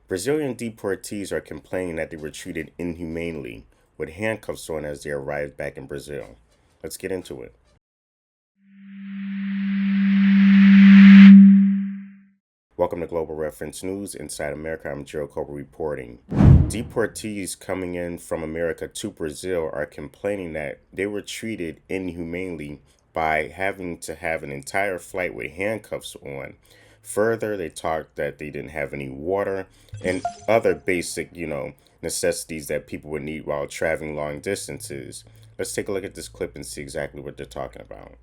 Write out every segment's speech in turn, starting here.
Brazilian deportees are complaining that they were treated inhumanely with handcuffs on as they arrived back in Brazil. Let's get into it. Welcome to Global Reference News Inside America. I'm Gerald Coble reporting. Deportees coming in from America to Brazil are complaining that they were treated inhumanely by having to have an entire flight with handcuffs on. Further, they talked that they didn't have any water and other basic, necessities that people would need while traveling long distances. Let's take a look at this clip and see exactly what they're talking about.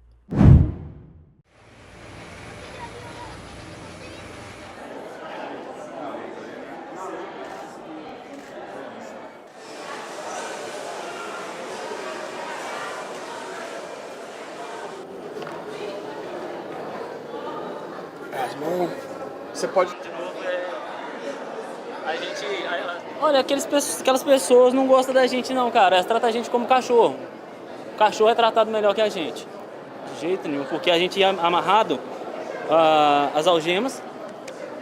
As mãos. Você pode. De novo, olha, aquelas pessoas não gostam da gente não, cara. Elas tratam a gente como cachorro. O cachorro é tratado melhor que a gente. De jeito nenhum, porque a gente ia amarrado as algemas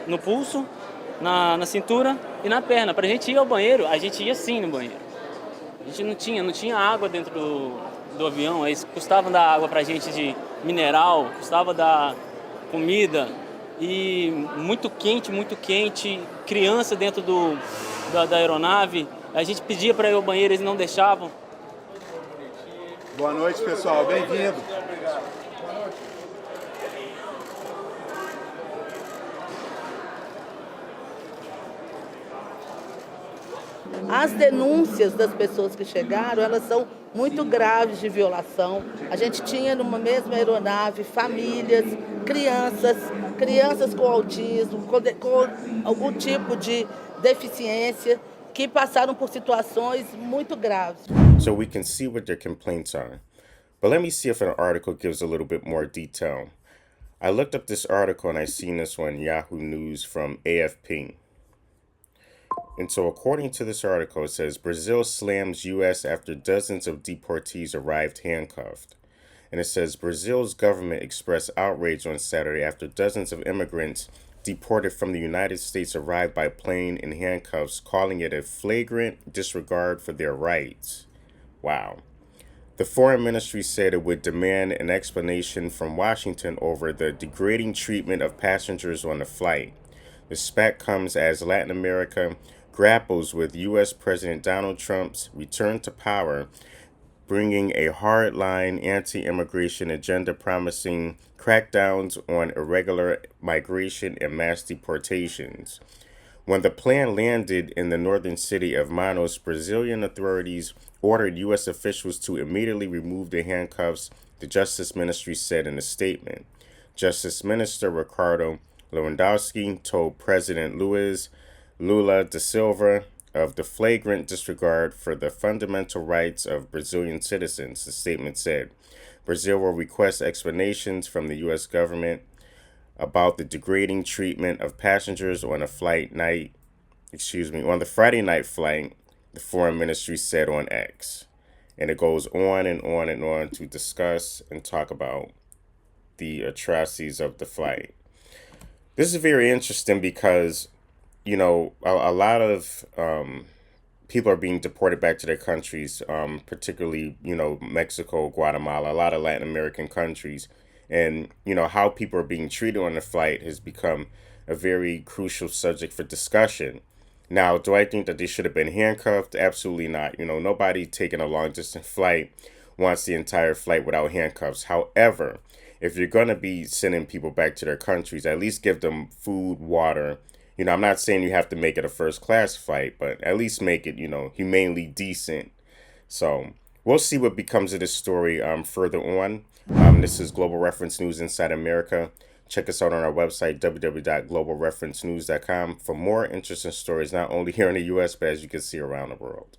no pulso, na cintura e na perna. Pra gente ir ao banheiro, a gente ia sim no banheiro. A gente não tinha água dentro do avião. Eles custavam dar água pra gente de mineral, custava dar comida. E muito quente, criança dentro da aeronave. A gente pedia para ir ao banheiro, eles não deixavam. Boa noite, pessoal. Bem-vindo. As denúncias das pessoas que chegaram, elas são muito graves de violação. A gente tinha numa mesma aeronave famílias, crianças com autismo, com algum tipo de deficiência, que passaram por situações muito graves. So we can see what their complaints are. But let me see if an article gives a little bit more detail. I looked up this article and I seen this on Yahoo News from AFP. And so according to this article, it says Brazil slams U.S. after dozens of deportees arrived handcuffed. And it says Brazil's government expressed outrage on Saturday after dozens of immigrants deported from the United States arrived by plane in handcuffs, calling it a flagrant disregard for their rights. Wow. The foreign ministry said it would demand an explanation from Washington over the degrading treatment of passengers on the flight. The spat comes as Latin America grapples with U.S. President Donald Trump's return to power, bringing a hardline anti-immigration agenda promising crackdowns on irregular migration and mass deportations. When the plane landed in the northern city of Manaus, Brazilian authorities ordered U.S. officials to immediately remove the handcuffs, the Justice Ministry said in a statement. Justice Minister Ricardo Lewandowski told President Luiz Lula da Silva of the flagrant disregard for the fundamental rights of Brazilian citizens, the statement said. Brazil will request explanations from the U.S. government about the degrading treatment of passengers on the Friday night flight, the foreign ministry said on X. And it goes on and on and on to discuss and talk about the atrocities of the flight. This is very interesting because, a lot of people are being deported back to their countries, particularly, Mexico, Guatemala, a lot of Latin American countries. And, how people are being treated on the flight has become a very crucial subject for discussion. Now, do I think that they should have been handcuffed? Absolutely not. Nobody taking a long distance flight wants the entire flight without handcuffs. However, if you're going to be sending people back to their countries, at least give them food, water. I'm not saying you have to make it a first class flight, but at least make it, humanely decent. So we'll see what becomes of this story further on. This is Global Reference News Inside America. Check us out on our website, www.globalreferencenews.com, for more interesting stories, not only here in the U.S., but as you can see around the world.